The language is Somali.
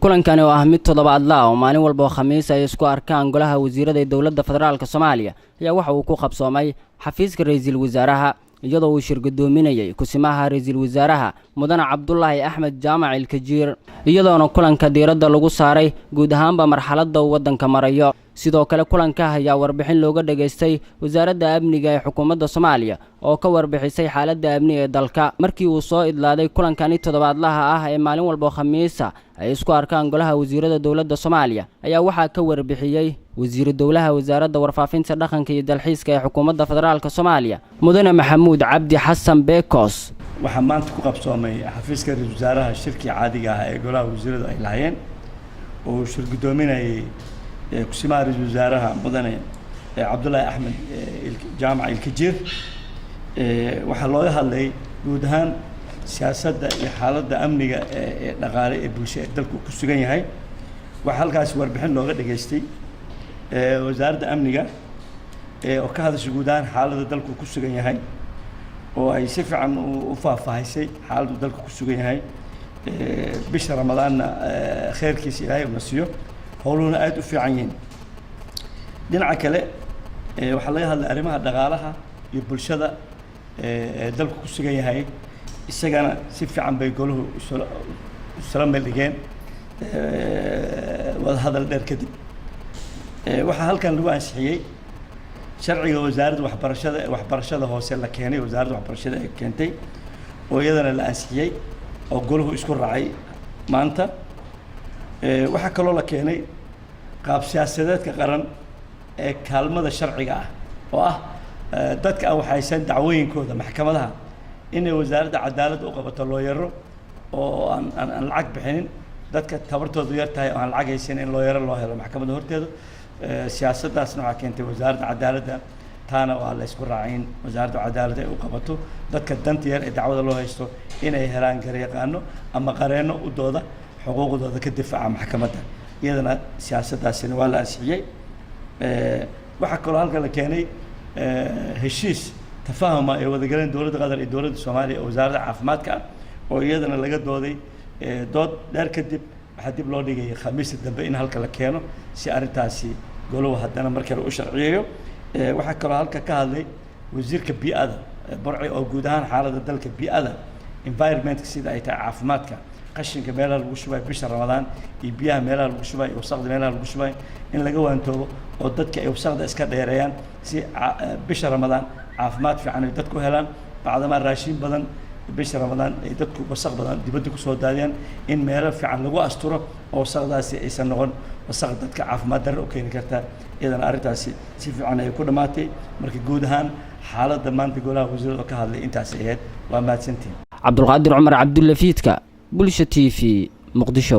kulankani oo ah mid toddobaadle ah oo maalin walba oo khamiis ay isku arkaan golaha wasiirada dowladda federaalka Soomaaliya ayaa waxa uu ku qabsoomay xafiiska ra'iisul wasaaraha iyadoo uu shirgudoominayay kusimaha ra'iisul wasaaraha mudane Cabdullaahi Axmed Jaamac Ilkajiir iyadoona kulanka diiradda lagu saaray guud ahaanba marxaladda waddanka marayo sidoo kale kulanka ayaa warbixin looga dhageystay wasaaradda amniga ee xukuumadda Soomaaliya oo ka warbixisay xaaladda amni ee dalka markii uu soo idlaaday kulankani toddobaadlaha ah ee maalin walba khamiisa ay isku arkaan golaha wasiirada dowladda Soomaaliya ayaa waxa ka warbixiyay wasiir dowlaha wasaaradda warfaafinta dhaqanka iyo dalxiiska ee xukuumadda federaalka Soomaaliya mudane Maxamuud Cabdi Xasan Beekos waxaa maanta ku qabsoomay xafiiska ra'iisul wasaaraha shirkii caadiga ah ee golaha wasiirada ay lahaayeen oo shirgudoominayay kusimaha ra'iisul wasaaraha mudane Cabdullaahi Axmed Jaamac Ilkajiir waxaa looga hadlay guud ahaan siyaasadda iyo xaaladda amniga ee dhaqaale ee bulshada dalku ku sugan yahay waxa halkaas warbixin looga dhageystay wasaaradda amniga oo ka hadashay guud ahaan xaaladda dalku ku sugan yahay oo ay si fiican u faahfaahisay xaaladdu dalku ku sugan yahay bisha ramadaanna khayrkiisa ilaahay u nasiyo howluhuna aad u fiican yihiin dhinaca kale waxaa laga hadlay arrimaha dhaqaalaha iyo bulshada dalku ku sugan yahay isagana si fiican bay goluhu isla meeldhigeen wada hadal dheer kadib waxaa halkan lagu ansixiyey sharciga wasaaradda waxbarashada hoose la keenay wasaaradda waxbarashada ay keentay oo iyadana la ansixiyey oo goluhu isku raacay maanta waxaa kaloo la keenay qaab siyaasadeedka qaran ee kaalmada sharciga ah oo ah dadka aan waxaysan dacwooyinkooda maxkamadaha inay wasaaradda cadaaladda u qabato looyaro oo aan lacag bixinin dadka tabartoodu yar tahay oo aan lacag haysan in looyaro loo helo maxkamadda horteeda siyaasaddaasna waxaa keentay wasaaradda cadaaladda taana waa la isku raacin wasaaradda cadaaladda ay u qabato dadka danta yar ee dacwada loo haysto inay helaan garyaqaano ama qareenno u dooda xuquuqdooda ka difaaca maxkamadda iyadana siyaasaddaasina waa la ansixiyey waxaa kaloo halkan la keenay heshiis tafaahuma ee wadagaleen dowladda qatar iyo dowladda Soomaaliya oo wasaaradda caafimaadka ah oo iyadana laga dooday dood dheer kadib waxaa dib loo dhigay khamiista dambe in halka la keeno si arrintaasi goluhu haddana mar kale u sharciyeeyo waxaa kaloo halka ka hadlay wasiirka bii'ada Burci oo guud ahaan xaaladda dalka bii'ada environmentka sida ay tahay caafimaadka qashinka meelaha lagu shubay bisha Ramadaan iyo biyaha meelaha lagu shubay iyo wasaqda meelaha lagu shubay in laga waantoobo oo dadka ay wasaqda iska dheereeyaan si bisha Ramadaan caafimaad fiican ay dadku helaan bacdama raashin badan bisha Ramadaan ay dadku wasaq badan dibadda ku soo daadiyaan in meelo fiican lagu asturo oo wasaqdaasi aysan noqon wasaq dadka caafimaad darro u keeni karta iyadana arrintaasi si fiican ay ku dhamaatay marka guud ahaan xaaladda maanta golaha wasiirada ka hadlay intaas ahayd waa mahadsantiin Cabdulqaadir Cumar Cabdullafiidka Bulsha TV Muqdisho